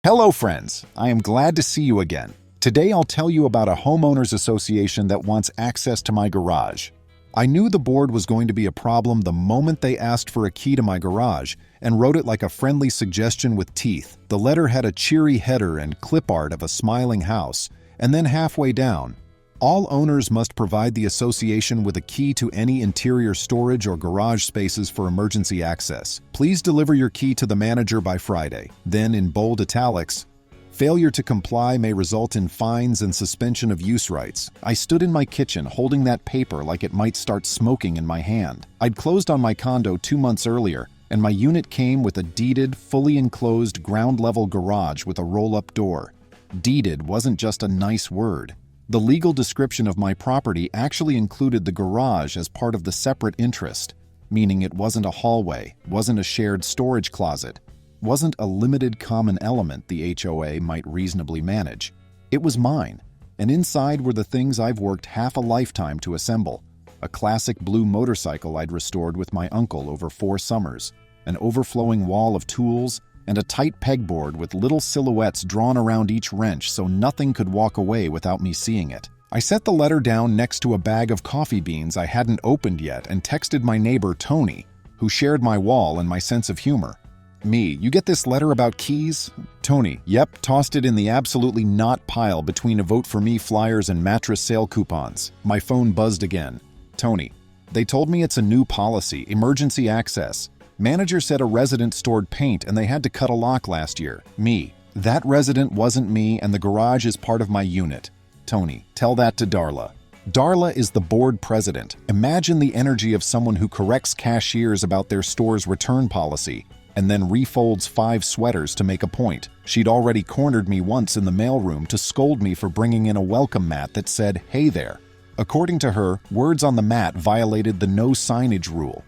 Hello friends, I am glad to see you again. Today I'll tell you about a homeowners association that wants access to my garage. I knew the board was going to be a problem the moment they asked for a key to my garage and wrote it like a friendly suggestion with teeth. The letter had a cheery header and clip art of a smiling house, and then halfway down, all owners must provide the association with a key to any interior storage or garage spaces for emergency access. Please deliver your key to the manager by Friday. Then, in bold italics, failure to comply may result in fines and suspension of use rights. I stood in my kitchen holding that paper like it might start smoking in my hand. I'd closed on my condo 2 months earlier, and my unit came with a deeded, fully enclosed ground-level garage with a roll-up door. Deeded wasn't just a nice word. The legal description of my property actually included the garage as part of the separate interest, meaning it wasn't a hallway, wasn't a shared storage closet, wasn't a limited common element the HOA might reasonably manage. It was mine, and inside were the things I've worked half a lifetime to assemble. A classic blue motorcycle I'd restored with my uncle over 4 summers, an overflowing wall of tools, and a tight pegboard with little silhouettes drawn around each wrench so nothing could walk away without me seeing it. I set the letter down next to a bag of coffee beans I hadn't opened yet and texted my neighbor Tony, who shared my wall and my sense of humor. Me, you get this letter about keys? Tony, yep, tossed it in the absolutely not pile between a vote for me flyers and mattress sale coupons. My phone buzzed again. Tony, they told me it's a new policy, emergency access. Manager said a resident stored paint and they had to cut a lock last year. Me, that resident wasn't me and the garage is part of my unit. Tony, tell that to Darla. Darla is the board president. Imagine the energy of someone who corrects cashiers about their store's return policy and then refolds 5 sweaters to make a point. She'd already cornered me once in the mailroom to scold me for bringing in a welcome mat that said, "Hey there." According to her, words on the mat violated the no signage rule.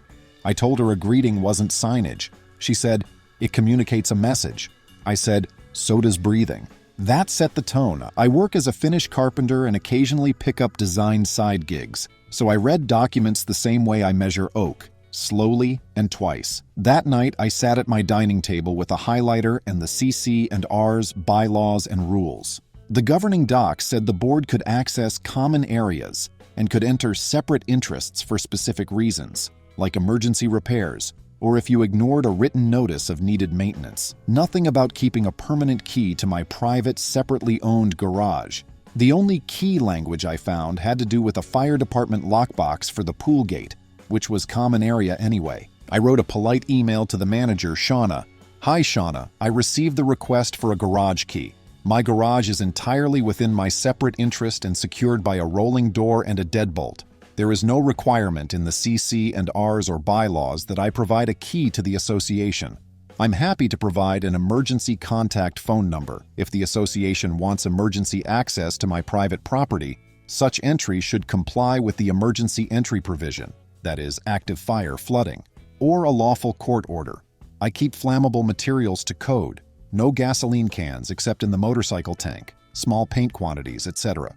I told her a greeting wasn't signage. She said, "It communicates a message." I said, "So does breathing." That set the tone. I work as a Finnish carpenter and occasionally pick up design side gigs, so I read documents the same way I measure oak, slowly and twice. That night, I sat at my dining table with a highlighter and the CC and R's, bylaws, and rules. The governing docs said the board could access common areas and could enter separate interests for specific reasons, like emergency repairs, or if you ignored a written notice of needed maintenance. Nothing about keeping a permanent key to my private, separately owned garage. The only key language I found had to do with a fire department lockbox for the pool gate, which was common area anyway. I wrote a polite email to the manager, Shauna. "Hi Shauna, I received the request for a garage key. My garage is entirely within my separate interest and secured by a rolling door and a deadbolt. There is no requirement in the CC and R's or bylaws that I provide a key to the association. I'm happy to provide an emergency contact phone number. If the association wants emergency access to my private property, such entry should comply with the emergency entry provision, that is, active fire, flooding, or a lawful court order. I keep flammable materials to code. No gasoline cans except in the motorcycle tank, small paint quantities, etc.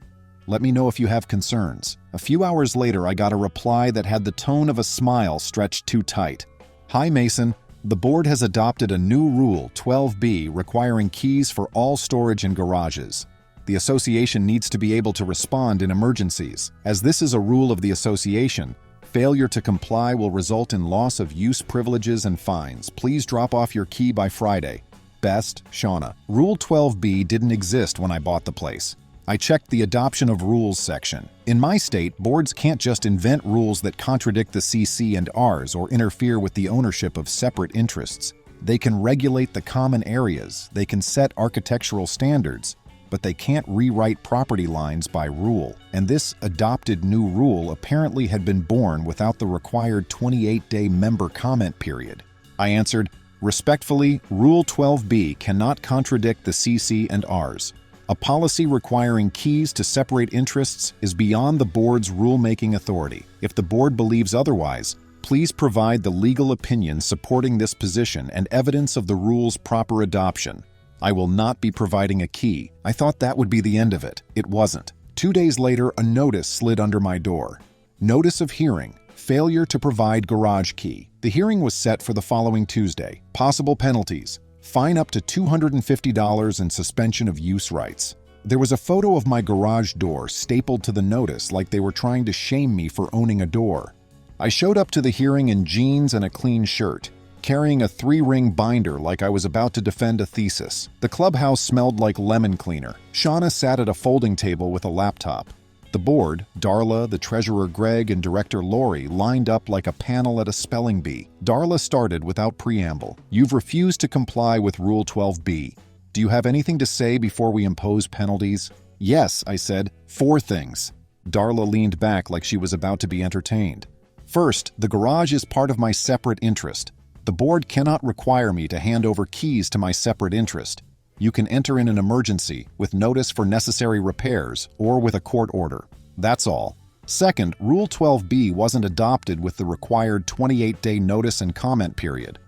Let me know if you have concerns." A few hours later, I got a reply that had the tone of a smile stretched too tight. "Hi Mason, the board has adopted a new rule, 12B, requiring keys for all storage in garages. The association needs to be able to respond in emergencies. As this is a rule of the association, failure to comply will result in loss of use privileges and fines. Please drop off your key by Friday. Best, Shauna." Rule 12B didn't exist when I bought the place. I checked the Adoption of Rules section. In my state, boards can't just invent rules that contradict the CC and R's or interfere with the ownership of separate interests. They can regulate the common areas, they can set architectural standards, but they can't rewrite property lines by rule. And this adopted new rule apparently had been born without the required 28-day member comment period. I answered, "Respectfully, Rule 12B cannot contradict the CC and R's. A policy requiring keys to separate interests is beyond the board's rulemaking authority. If the board believes otherwise, please provide the legal opinion supporting this position and evidence of the rule's proper adoption. I will not be providing a key." I thought that would be the end of it. It wasn't. 2 days later, a notice slid under my door. Notice of hearing. Failure to provide garage key. The hearing was set for the following Tuesday. Possible penalties: Fine up to $250 and suspension of use rights. There was a photo of my garage door stapled to the notice like they were trying to shame me for owning a door. I showed up to the hearing in jeans and a clean shirt, carrying a 3-ring binder like I was about to defend a thesis. The clubhouse smelled like lemon cleaner. Shauna sat at a folding table with a laptop. The board, Darla, the treasurer Greg, and director Lori lined up like a panel at a spelling bee. Darla started without preamble. You've refused to comply with Rule 12B. Do you have anything to say before we impose penalties? Yes, I said. 4 things. Darla leaned back like she was about to be entertained. First, the garage is part of my separate interest. The board cannot require me to hand over keys to my separate interest. You can enter in an emergency, with notice for necessary repairs, or with a court order. That's all. Second, Rule 12B wasn't adopted with the required 28-day notice and comment period.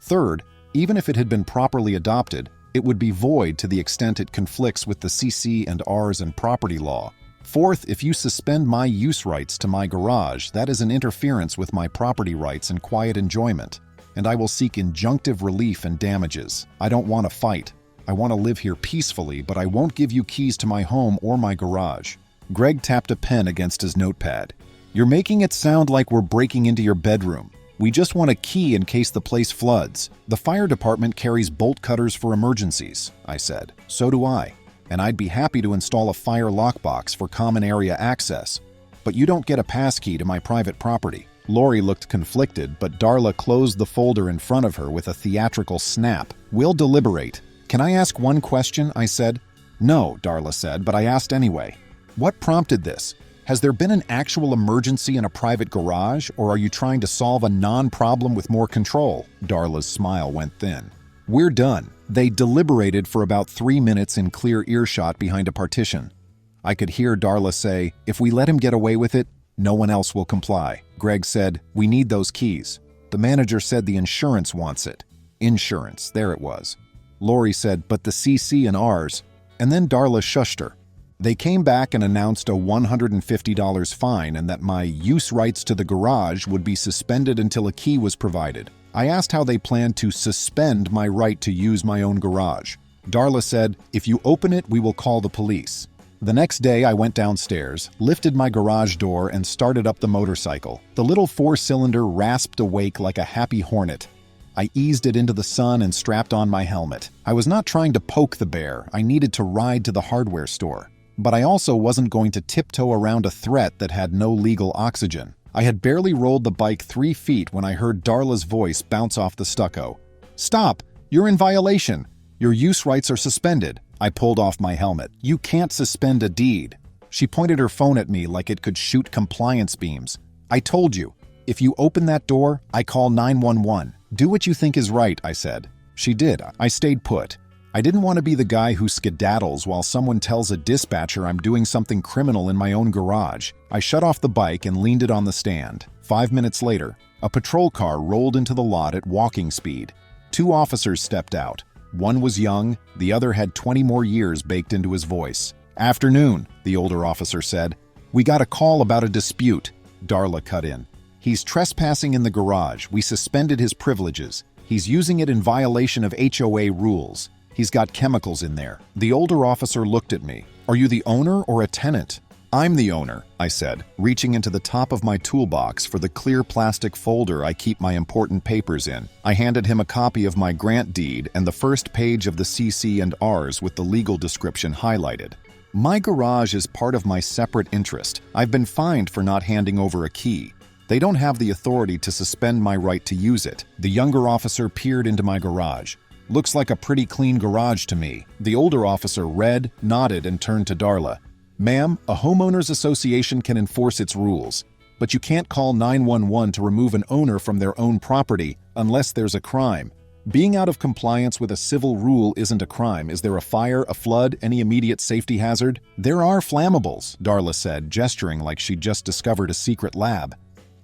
Third, even if it had been properly adopted, it would be void to the extent it conflicts with the CC and Rs and property law. Fourth, if you suspend my use rights to my garage, that is an interference with my property rights and quiet enjoyment, and I will seek injunctive relief and damages. I don't want to fight. I want to live here peacefully, but I won't give you keys to my home or my garage. Greg tapped a pen against his notepad. You're making it sound like we're breaking into your bedroom. We just want a key in case the place floods. The fire department carries bolt cutters for emergencies, I said. So do I. And I'd be happy to install a fire lockbox for common area access. But you don't get a passkey to my private property. Lori looked conflicted, but Darla closed the folder in front of her with a theatrical snap. We'll deliberate. Can I ask one question? I said. No, Darla said, but I asked anyway. What prompted this? Has there been an actual emergency in a private garage, or are you trying to solve a non-problem with more control? Darla's smile went thin. We're done. They deliberated for about 3 minutes in clear earshot behind a partition. I could hear Darla say, if we let him get away with it, no one else will comply. Greg said, we need those keys. The manager said the insurance wants it. Insurance, there it was. Lori said, but the CC and Rs, and then Darla shushed her. They came back and announced a $150 fine and that my use rights to the garage would be suspended until a key was provided. I asked how they planned to suspend my right to use my own garage. Darla said, if you open it, we will call the police. The next day, I went downstairs, lifted my garage door, and started up the motorcycle. The little 4-cylinder rasped awake like a happy hornet. I eased it into the sun and strapped on my helmet. I was not trying to poke the bear. I needed to ride to the hardware store. But I also wasn't going to tiptoe around a threat that had no legal oxygen. I had barely rolled the bike 3 feet when I heard Darla's voice bounce off the stucco. Stop! You're in violation! Your use rights are suspended. I pulled off my helmet. You can't suspend a deed. She pointed her phone at me like it could shoot compliance beams. I told you, if you open that door, I call 911. Do what you think is right, I said. She did. I stayed put. I didn't want to be the guy who skedaddles while someone tells a dispatcher I'm doing something criminal in my own garage. I shut off the bike and leaned it on the stand. 5 minutes later, a patrol car rolled into the lot at walking speed. 2 officers stepped out. One was young, the other had 20 more years baked into his voice. Afternoon, the older officer said. We got a call about a dispute. Darla cut in. He's trespassing in the garage. We suspended his privileges. He's using it in violation of HOA rules. He's got chemicals in there. The older officer looked at me. Are you the owner or a tenant? I'm the owner, I said, reaching into the top of my toolbox for the clear plastic folder I keep my important papers in. I handed him a copy of my grant deed and the first page of the CC and Rs with the legal description highlighted. My garage is part of my separate interest. I've been fined for not handing over a key. They don't have the authority to suspend my right to use it. The younger officer peered into my garage. Looks like a pretty clean garage to me. The older officer read, nodded, and turned to Darla. Ma'am, a homeowners association can enforce its rules, but you can't call 911 to remove an owner from their own property unless there's a crime. Being out of compliance with a civil rule isn't a crime. Is there a fire, a flood, any immediate safety hazard? There are flammables, Darla said, gesturing like she'd just discovered a secret lab.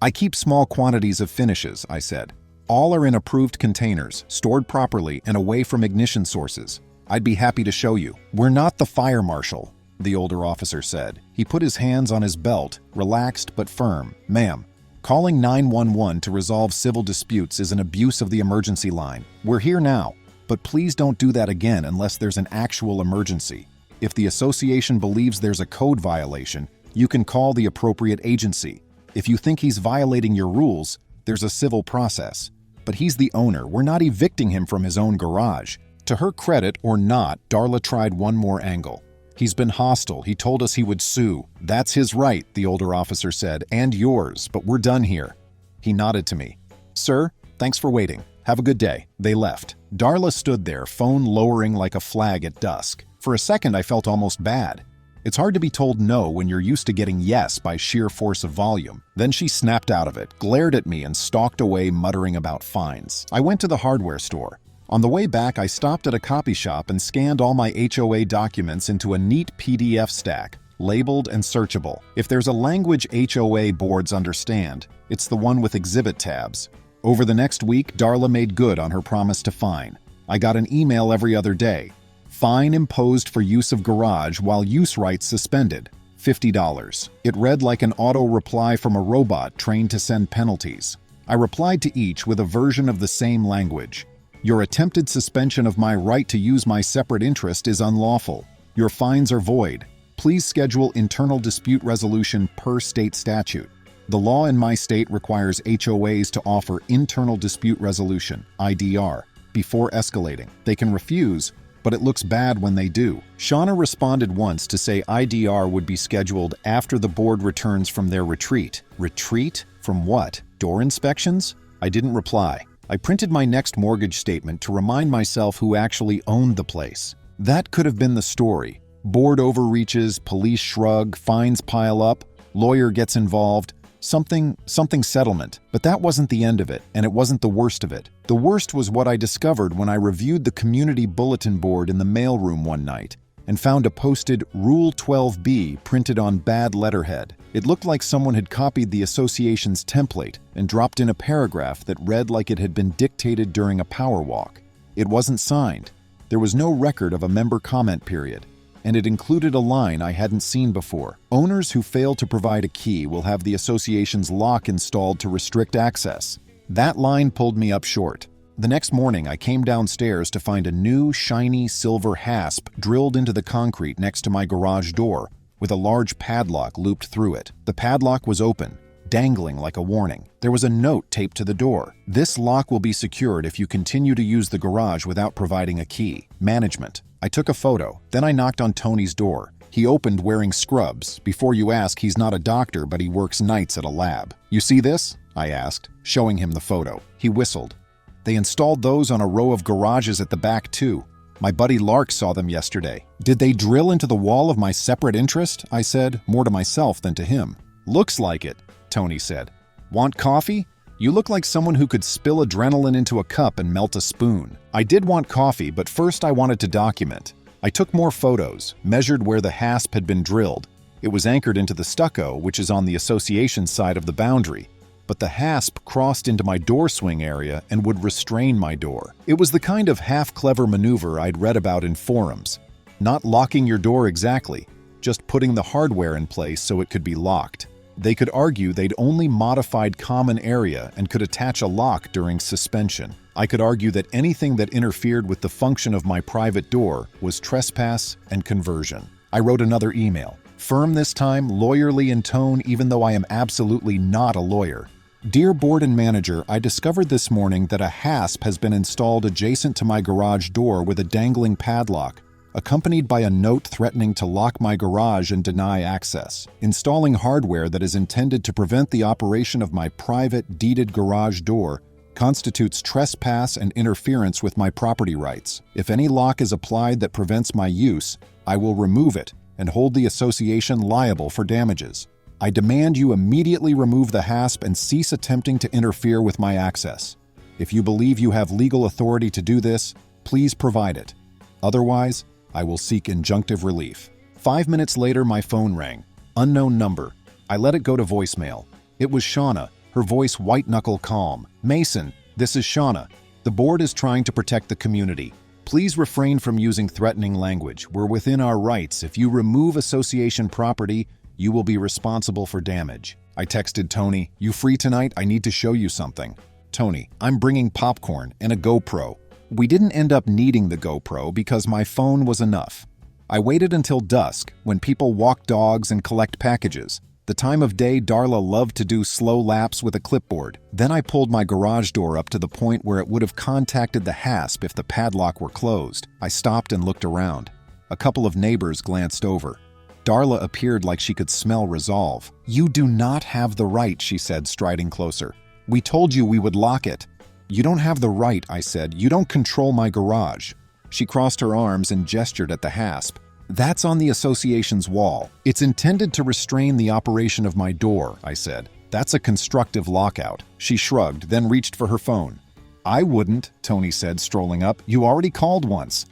I keep small quantities of finishes, I said. All are in approved containers, stored properly and away from ignition sources. I'd be happy to show you. We're not the fire marshal, the older officer said. He put his hands on his belt, relaxed but firm. Ma'am, calling 911 to resolve civil disputes is an abuse of the emergency line. We're here now. But please don't do that again unless there's an actual emergency. If the association believes there's a code violation, you can call the appropriate agency. If you think he's violating your rules, there's a civil process. But he's the owner. We're not evicting him from his own garage. To her credit or not, Darla tried one more angle. He's been hostile. He told us he would sue. That's his right, the older officer said, and yours, but we're done here. He nodded to me. Sir, thanks for waiting. Have a good day. They left. Darla stood there, phone lowering like a flag at dusk. For a second, I felt almost bad. It's hard to be told no when you're used to getting yes by sheer force of volume. Then she snapped out of it, glared at me, and stalked away muttering about fines. I went to the hardware store. On the way back, I stopped at a copy shop and scanned all my HOA documents into a neat PDF stack, labeled and searchable. If there's a language HOA boards understand, it's the one with exhibit tabs. Over the next week, Darla made good on her promise to fine. I got an email every other day. Fine imposed for use of garage while use rights suspended. $50. It read like an auto reply from a robot trained to send penalties. I replied to each with a version of the same language. Your attempted suspension of my right to use my separate interest is unlawful. Your fines are void. Please schedule internal dispute resolution per state statute. The law in my state requires HOAs to offer internal dispute resolution, IDR, before escalating. They can refuse, but it looks bad when they do. Shauna responded once to say IDR would be scheduled after the board returns from their retreat. Retreat? From what? Door inspections? I didn't reply. I printed my next mortgage statement to remind myself who actually owned the place. That could have been the story. Board overreaches, police shrug, fines pile up, lawyer gets involved, something settlement. But that wasn't the end of it, and it wasn't the worst of it. The worst was what I discovered when I reviewed the community bulletin board in the mailroom one night and found a posted Rule 12B printed on bad letterhead. It looked like someone had copied the association's template and dropped in a paragraph that read like it had been dictated during a power walk. It wasn't signed. There was no record of a member comment period, and it included a line I hadn't seen before. Owners who fail to provide a key will have the association's lock installed to restrict access. That line pulled me up short. The next morning, I came downstairs to find a new, shiny silver hasp drilled into the concrete next to my garage door, with a large padlock looped through it. The padlock was open, dangling like a warning. There was a note taped to the door. This lock will be secured if you continue to use the garage without providing a key. Management. I took a photo. Then I knocked on Tony's door. He opened wearing scrubs. Before you ask, he's not a doctor, but he works nights at a lab. You see this? I asked, showing him the photo. He whistled. They installed those on a row of garages at the back too. My buddy Lark saw them yesterday. Did they drill into the wall of my separate interest? I said, more to myself than to him. Looks like it, Tony said. Want coffee? You look like someone who could spill adrenaline into a cup and melt a spoon. I did want coffee, but first I wanted to document. I took more photos, measured where the hasp had been drilled. It was anchored into the stucco, which is on the association side of the boundary. But the hasp crossed into my door swing area and would restrain my door. It was the kind of half-clever maneuver I'd read about in forums. Not locking your door exactly, just putting the hardware in place so it could be locked. They could argue they'd only modified common area and could attach a lock during suspension. I could argue that anything that interfered with the function of my private door was trespass and conversion. I wrote another email. Firm this time, lawyerly in tone, even though I am absolutely not a lawyer. Dear Board and Manager, I discovered this morning that a hasp has been installed adjacent to my garage door with a dangling padlock, accompanied by a note threatening to lock my garage and deny access. Installing hardware that is intended to prevent the operation of my private, deeded garage door constitutes trespass and interference with my property rights. If any lock is applied that prevents my use, I will remove it and hold the association liable for damages. I demand you immediately remove the hasp and cease attempting to interfere with my access. If you believe you have legal authority to do this, please provide it. Otherwise, I will seek injunctive relief. 5 minutes later, my phone rang. Unknown number. I let it go to voicemail. It was Shauna, her voice white-knuckle calm. Mason, this is Shauna. The board is trying to protect the community. Please refrain from using threatening language. We're within our rights. If you remove association property, you will be responsible for damage. I texted Tony, you free tonight? I need to show you something. Tony, I'm bringing popcorn and a GoPro. We didn't end up needing the GoPro because my phone was enough. I waited until dusk, when people walk dogs and collect packages. The time of day Darla loved to do slow laps with a clipboard. Then I pulled my garage door up to the point where it would have contacted the hasp if the padlock were closed. I stopped and looked around. A couple of neighbors glanced over. Darla appeared like she could smell resolve. "You do not have the right," she said, striding closer. "We told you we would lock it." "You don't have the right," I said. "You don't control my garage." She crossed her arms and gestured at the hasp. "That's on the association's wall. It's intended to restrain the operation of my door," I said. "That's a constructive lockout." She shrugged, then reached for her phone. "I wouldn't," Tony said, strolling up. "You already called once."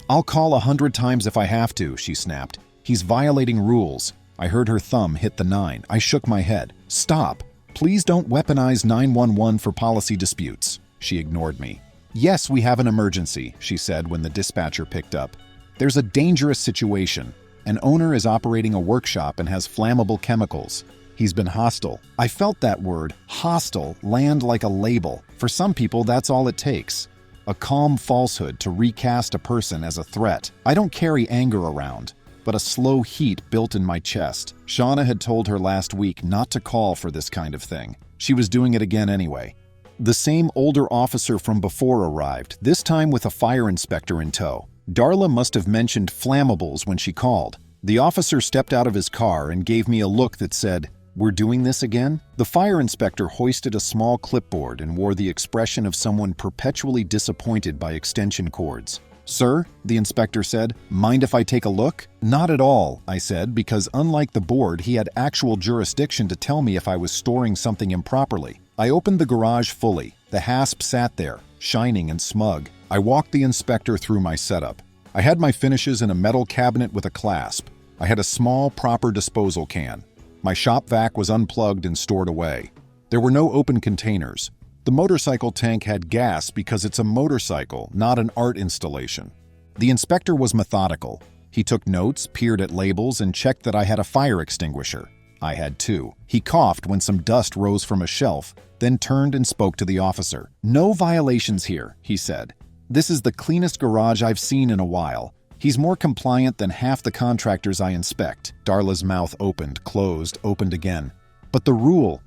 "I'll call 100 times if I have to," she snapped. "He's violating rules." I heard her thumb hit the 9. I shook my head. "Stop. Please don't weaponize 911 for policy disputes." She ignored me. "Yes, we have an emergency," she said when the dispatcher picked up. "There's a dangerous situation. An owner is operating a workshop and has flammable chemicals. He's been hostile." I felt that word, hostile, land like a label. For some people, that's all it takes. A calm falsehood to recast a person as a threat. I don't carry anger around, but a slow heat built in my chest. Shauna had told her last week not to call for this kind of thing. She was doing it again anyway. The same older officer from before arrived, this time with a fire inspector in tow. Darla must have mentioned flammables when she called. The officer stepped out of his car and gave me a look that said, "We're doing this again?" The fire inspector hoisted a small clipboard and wore the expression of someone perpetually disappointed by extension cords. "Sir," the inspector said, "mind if I take a look?" "Not at all," I said, because unlike the board, he had actual jurisdiction to tell me if I was storing something improperly. I opened the garage fully. The hasp sat there, shining and smug. I walked the inspector through my setup. I had my finishes in a metal cabinet with a clasp. I had a small, proper disposal can. My shop vac was unplugged and stored away. There were no open containers. The motorcycle tank had gas because it's a motorcycle, not an art installation. The inspector was methodical. He took notes, peered at labels, and checked that I had a fire extinguisher. I had too. He coughed when some dust rose from a shelf, then turned and spoke to the officer. "No violations here," he said. "This is the cleanest garage I've seen in a while. He's more compliant than half the contractors I inspect." Darla's mouth opened, closed, opened again. "But the rule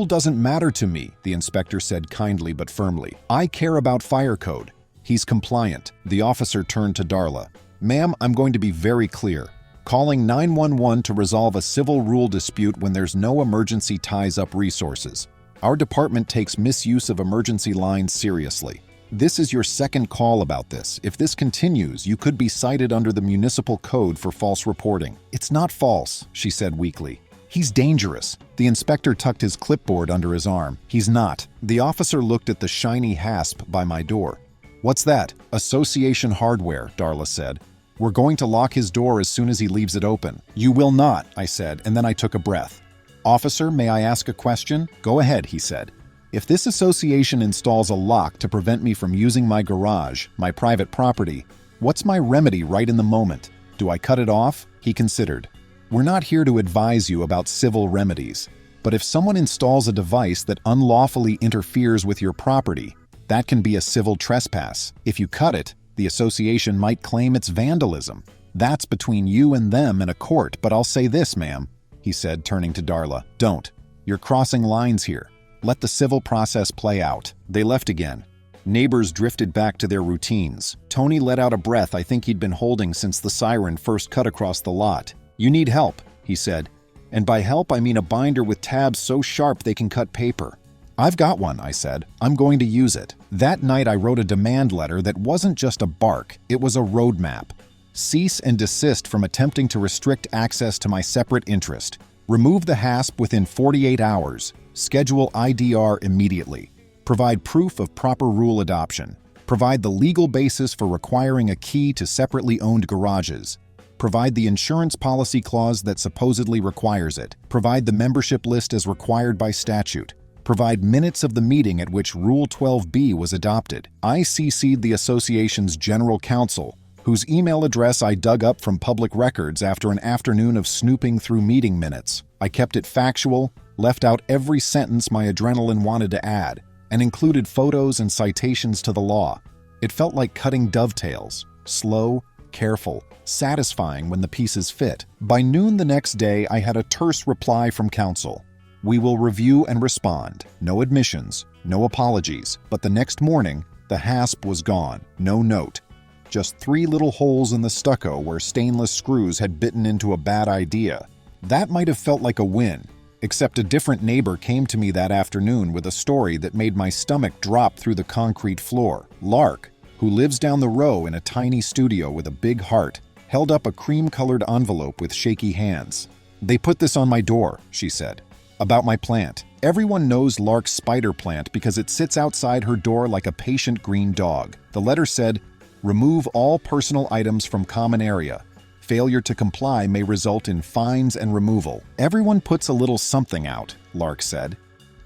doesn't matter to me," the inspector said kindly but firmly. "I care about fire code. He's compliant." The officer turned to Darla. "Ma'am, I'm going to be very clear. Calling 911 to resolve a civil rule dispute when there's no emergency ties up resources. Our department takes misuse of emergency lines seriously. This is your second call about this. If this continues, you could be cited under the municipal code for false reporting." "It's not false," she said weakly. "He's dangerous." The inspector tucked his clipboard under his arm. "He's not." The officer looked at the shiny hasp by my door. "What's that?" "Association hardware," Darla said. "We're going to lock his door as soon as he leaves it open." "You will not," I said, and then I took a breath. "Officer, may I ask a question?" "Go ahead," he said. "If this association installs a lock to prevent me from using my garage, my private property, what's my remedy right in the moment? Do I cut it off?" He considered. "We're not here to advise you about civil remedies, but if someone installs a device that unlawfully interferes with your property, that can be a civil trespass. If you cut it, the association might claim it's vandalism. That's between you and them in a court, but I'll say this, ma'am," he said, turning to Darla. "Don't. You're crossing lines here. Let the civil process play out." They left again. Neighbors drifted back to their routines. Tony let out a breath I think he'd been holding since the siren first cut across the lot. "You need help," he said. "And by help, I mean a binder with tabs so sharp they can cut paper." "I've got one," I said. "I'm going to use it." That night I wrote a demand letter that wasn't just a bark, it was a roadmap. Cease and desist from attempting to restrict access to my separate interest. Remove the hasp within 48 hours. Schedule IDR immediately. Provide proof of proper rule adoption. Provide the legal basis for requiring a key to separately owned garages. Provide the insurance policy clause that supposedly requires it. Provide the membership list as required by statute. Provide minutes of the meeting at which Rule 12B was adopted. I CC'd the association's general counsel, whose email address I dug up from public records after an afternoon of snooping through meeting minutes. I kept it factual, left out every sentence my adrenaline wanted to add, and included photos and citations to the law. It felt like cutting dovetails, slow, careful, satisfying when the pieces fit. By noon the next day, I had a terse reply from council. We will review and respond. No admissions, no apologies. But the next morning, the hasp was gone. No note. Just 3 little holes in the stucco where stainless screws had bitten into a bad idea. That might have felt like a win, except a different neighbor came to me that afternoon with a story that made my stomach drop through the concrete floor. Lark, who lives down the row in a tiny studio with a big heart, held up a cream-colored envelope with shaky hands. "They put this on my door," she said. "About my plant. Everyone knows Lark's spider plant because it sits outside her door like a patient green dog." The letter said, "Remove all personal items from common area. Failure to comply may result in fines and removal." "Everyone puts a little something out," Lark said.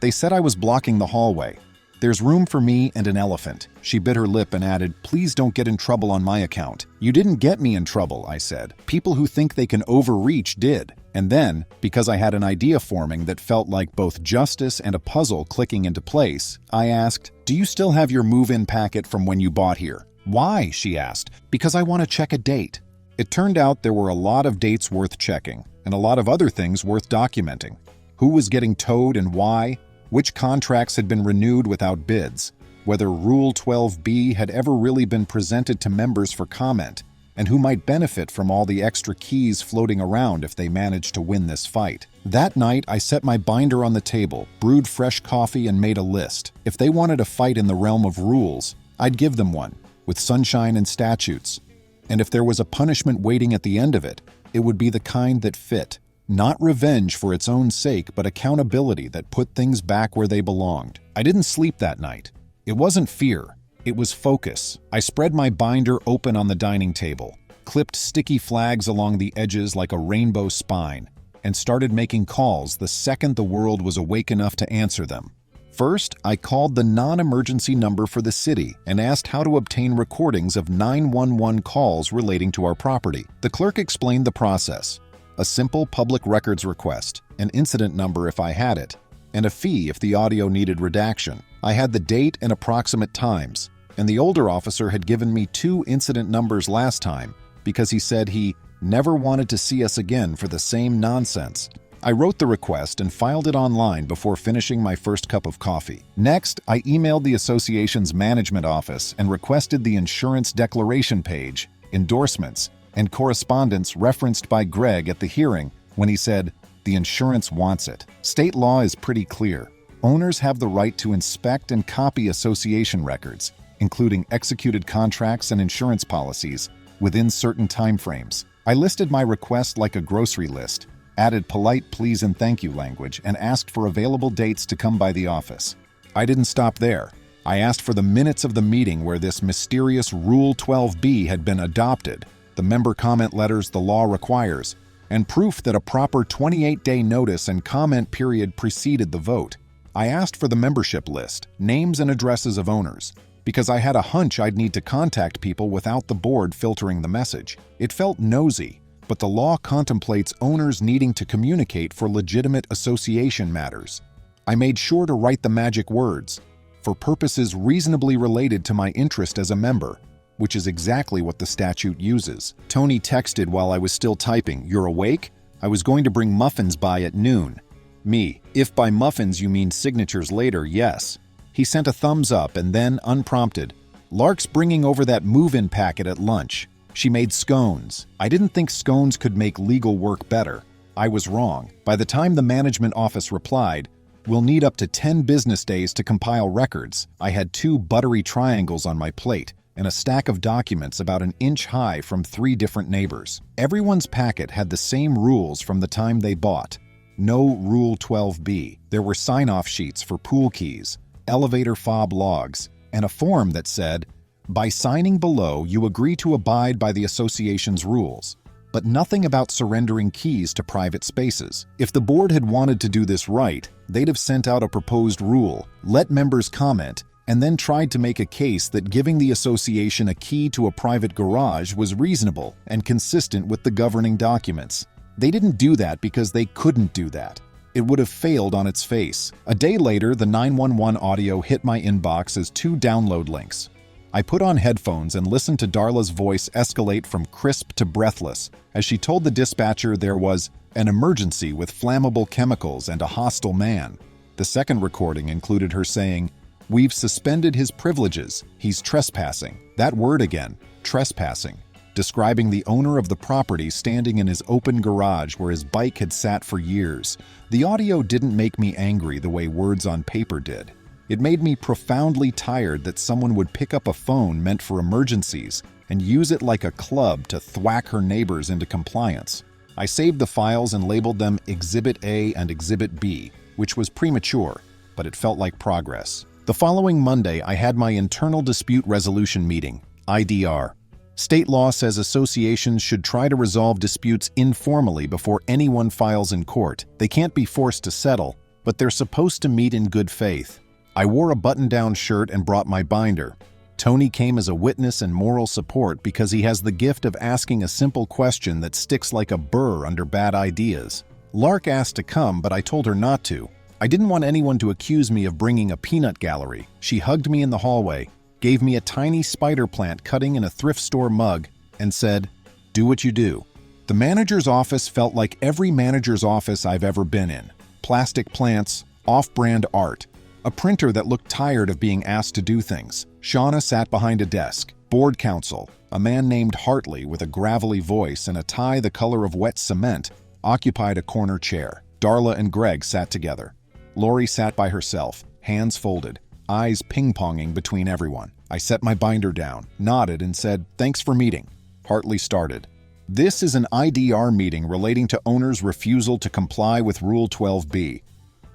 "They said I was blocking the hallway. There's room for me and an elephant." She bit her lip and added, "Please don't get in trouble on my account." "You didn't get me in trouble," I said. "People who think they can overreach did." And then, because I had an idea forming that felt like both justice and a puzzle clicking into place, I asked, "Do you still have your move-in packet from when you bought here?" "Why?" she asked. "Because I want to check a date." It turned out there were a lot of dates worth checking, and a lot of other things worth documenting. Who was getting towed and why? Which contracts had been renewed without bids? Whether Rule 12B had ever really been presented to members for comment? And who might benefit from all the extra keys floating around if they managed to win this fight? That night, I set my binder on the table, brewed fresh coffee, and made a list. If they wanted a fight in the realm of rules, I'd give them one, with sunshine and statutes. And if there was a punishment waiting at the end of it, it would be the kind that fit. Not revenge for its own sake, but accountability that put things back where they belonged. I didn't sleep that night. It wasn't fear. It was focus. I spread my binder open on the dining table, clipped sticky flags along the edges like a rainbow spine, and started making calls the second the world was awake enough to answer them. First, I called the non-emergency number for the city and asked how to obtain recordings of 911 calls relating to our property. The clerk explained the process. A simple public records request, an incident number if I had it, and a fee if the audio needed redaction. I had the date and approximate times, and the older officer had given me 2 incident numbers last time because he said he never wanted to see us again for the same nonsense. I wrote the request and filed it online before finishing my first cup of coffee. Next, I emailed the association's management office and requested the insurance declaration page, endorsements, and correspondence referenced by Greg at the hearing when he said, "The insurance wants it." State law is pretty clear. Owners have the right to inspect and copy association records, including executed contracts and insurance policies, within certain timeframes. I listed my request like a grocery list, added polite please and thank you language, and asked for available dates to come by the office. I didn't stop there. I asked for the minutes of the meeting where this mysterious Rule 12B had been adopted, the member comment letters the law requires, and proof that a proper 28-day notice and comment period preceded the vote. I asked for the membership list, names and addresses of owners, because I had a hunch I'd need to contact people without the board filtering the message. It felt nosy, but the law contemplates owners needing to communicate for legitimate association matters. I made sure to write the magic words, "for purposes reasonably related to my interest as a member," which is exactly what the statute uses. Tony texted while I was still typing, "You're awake? I was going to bring muffins by at noon." Me, "If by muffins you mean signatures later, yes." He sent a thumbs up and then, unprompted, "Lark's bringing over that move-in packet at lunch. She made scones. I didn't think scones could make legal work better. I was wrong. By the time the management office replied, we'll need up to 10 business days to compile records. I had 2 buttery triangles on my plate and a stack of documents about an inch high from 3 different neighbors. Everyone's packet had the same rules from the time they bought. No Rule 12B. There were sign-off sheets for pool keys, elevator fob logs, and a form that said, "By signing below, you agree to abide by the association's rules," but nothing about surrendering keys to private spaces. If the board had wanted to do this right, they'd have sent out a proposed rule, let members comment, and then tried to make a case that giving the association a key to a private garage was reasonable and consistent with the governing documents. They didn't do that because they couldn't do that. It would have failed on its face. A day later, the 911 audio hit my inbox as 2 download links. I put on headphones and listened to Darla's voice escalate from crisp to breathless as she told the dispatcher there was an emergency with flammable chemicals and a hostile man. The second recording included her saying, "We've suspended his privileges. He's trespassing." That word again, trespassing, describing the owner of the property standing in his open garage where his bike had sat for years. The audio didn't make me angry the way words on paper did. It made me profoundly tired that someone would pick up a phone meant for emergencies and use it like a club to thwack her neighbors into compliance. I saved the files and labeled them Exhibit A and Exhibit B, which was premature, but it felt like progress. The following Monday, I had my internal dispute resolution meeting, IDR. State law says associations should try to resolve disputes informally before anyone files in court. They can't be forced to settle, but they're supposed to meet in good faith. I wore a button-down shirt and brought my binder. Tony came as a witness and moral support because he has the gift of asking a simple question that sticks like a burr under bad ideas. Lark asked to come, but I told her not to. I didn't want anyone to accuse me of bringing a peanut gallery. She hugged me in the hallway, gave me a tiny spider plant cutting in a thrift store mug, and said, "Do what you do." The manager's office felt like every manager's office I've ever been in. Plastic plants, off-brand art, a printer that looked tired of being asked to do things. Shauna sat behind a desk. Board counsel, a man named Hartley with a gravelly voice and a tie the color of wet cement, occupied a corner chair. Darla and Greg sat together. Lori sat by herself, hands folded, eyes ping-ponging between everyone. I set my binder down, nodded, and said, "Thanks for meeting." Hartley started. "This is an IDR meeting relating to owners' refusal to comply with Rule 12B.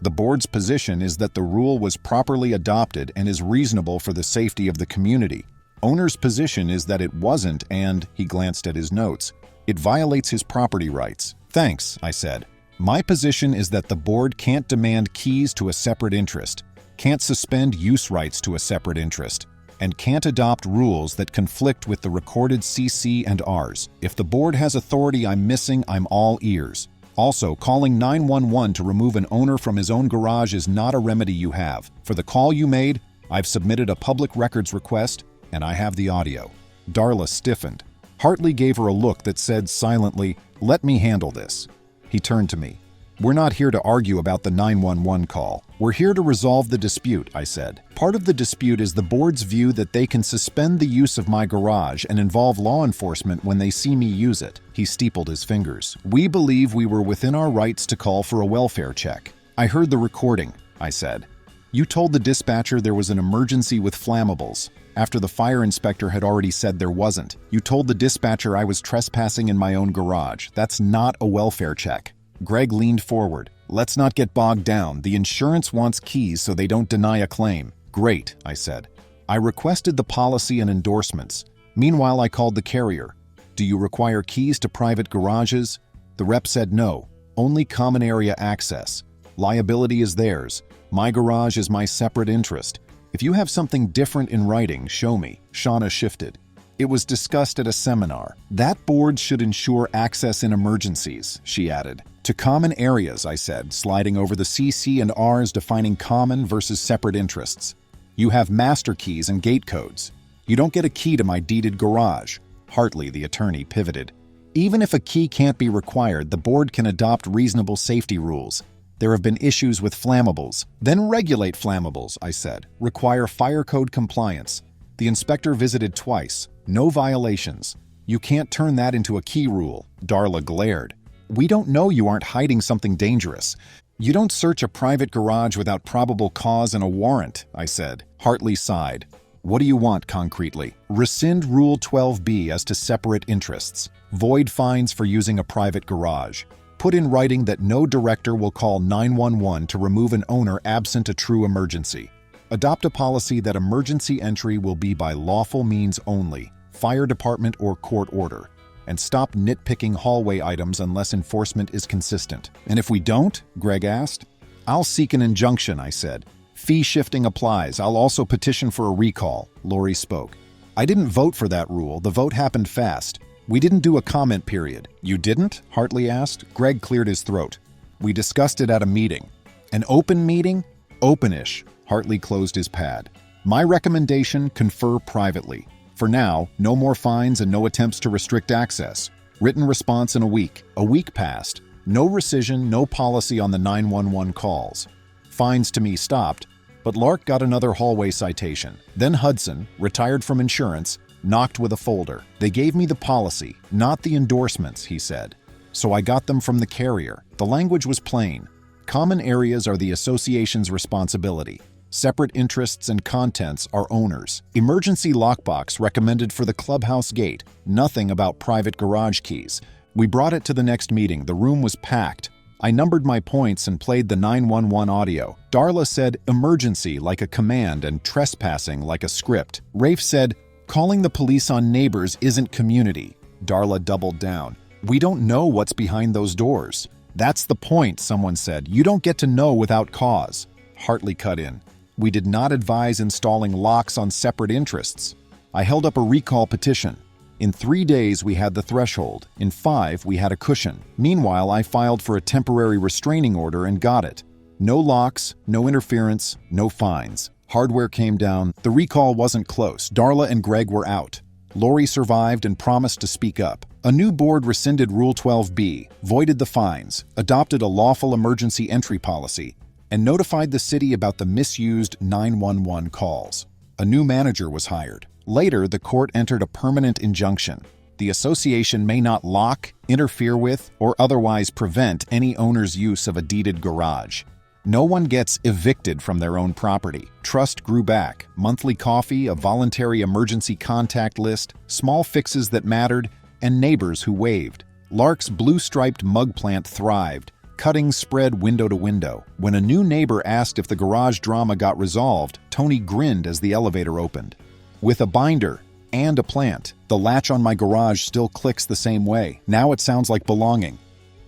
The board's position is that the rule was properly adopted and is reasonable for the safety of the community. Owner's position is that it wasn't and," he glanced at his notes, "it violates his property rights." "Thanks," I said. "My position is that the board can't demand keys to a separate interest, can't suspend use rights to a separate interest, and can't adopt rules that conflict with the recorded CC and Rs. If the board has authority I'm missing, I'm all ears. Also, calling 911 to remove an owner from his own garage is not a remedy you have. For the call you made, I've submitted a public records request, and I have the audio." Darla stiffened. Hartley gave her a look that said silently, "Let me handle this." He turned to me. "We're not here to argue about the 911 call. We're here to resolve the dispute," I said. "Part of the dispute is the board's view that they can suspend the use of my garage and involve law enforcement when they see me use it." He steepled his fingers. "We believe we were within our rights to call for a welfare check." "I heard the recording," I said. "You told the dispatcher there was an emergency with flammables, after the fire inspector had already said there wasn't. You told the dispatcher I was trespassing in my own garage. That's not a welfare check." Greg leaned forward. "Let's not get bogged down. The insurance wants keys so they don't deny a claim." "Great," I said. I requested the policy and endorsements. Meanwhile, I called the carrier. "Do you require keys to private garages?" The rep said no, only common area access. Liability is theirs. My garage is my separate interest. If you have something different in writing, show me. Shauna shifted. "It was discussed at a seminar. That board should ensure access in emergencies," she added. "To common areas," I said, sliding over the CC and Rs defining common versus separate interests. "You have master keys and gate codes. You don't get a key to my deeded garage." Hartley, the attorney, pivoted. "Even if a key can't be required, the board can adopt reasonable safety rules. There have been issues with flammables." "Then regulate flammables," I said. "Require fire code compliance. The inspector visited twice. No violations. You can't turn that into a key rule." Darla glared. "We don't know you aren't hiding something dangerous. You don't search a private garage without probable cause and a warrant," I said. Hartley sighed. "What do you want concretely?" "Rescind Rule 12B as to separate interests. Void fines for using a private garage. Put in writing that no director will call 911 to remove an owner absent a true emergency. Adopt a policy that emergency entry will be by lawful means only, fire department or court order. And stop nitpicking hallway items unless enforcement is consistent." "And if we don't?" Greg asked. "I'll seek an injunction," I said. "Fee shifting applies. I'll also petition for a recall," Lori spoke. "I didn't vote for that rule. The vote happened fast. We didn't do a comment period." "You didn't?" Hartley asked. Greg cleared his throat. "We discussed it at a meeting." "An open meeting?" "Openish." Hartley closed his pad. My recommendation: confer privately. For now, no more fines and no attempts to restrict access. Written response in a week. A week passed. No rescission, no policy on the 911 calls. Fines to me stopped, but Lark got another hallway citation. Then Hudson, retired from insurance, knocked with a folder. They gave me the policy, not the endorsements, he said. So I got them from the carrier. The language was plain. Common areas are the association's responsibility. Separate interests and contents are owners. Emergency lockbox recommended for the clubhouse gate. Nothing about private garage keys. We brought it to the next meeting. The room was packed. I numbered my points and played the 911 audio. Darla said emergency like a command and trespassing like a script. Rafe said calling the police on neighbors isn't community. Darla doubled down. We don't know what's behind those doors. That's the point, someone said. You don't get to know without cause. Hartley cut in. We did not advise installing locks on separate interests. I held up a recall petition. In 3 days, we had the threshold. In 5, we had a cushion. Meanwhile, I filed for a temporary restraining order and got it. No locks, no interference, no fines. Hardware came down. The recall wasn't close. Darla and Greg were out. Lori survived and promised to speak up. A new board rescinded Rule 12B, voided the fines, adopted a lawful emergency entry policy, and notified the city about the misused 911 calls. A new manager was hired. Later, the court entered a permanent injunction. The association may not lock, interfere with, or otherwise prevent any owner's use of a deeded garage. No one gets evicted from their own property. Trust grew back. Monthly coffee, a voluntary emergency contact list, small fixes that mattered, and neighbors who waved. Lark's blue-striped mug plant thrived. Cuttings spread window to window. When a new neighbor asked if the garage drama got resolved, Tony grinned as the elevator opened. With a binder and a plant, the latch on my garage still clicks the same way. Now it sounds like belonging.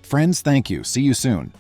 Friends, thank you. See you soon.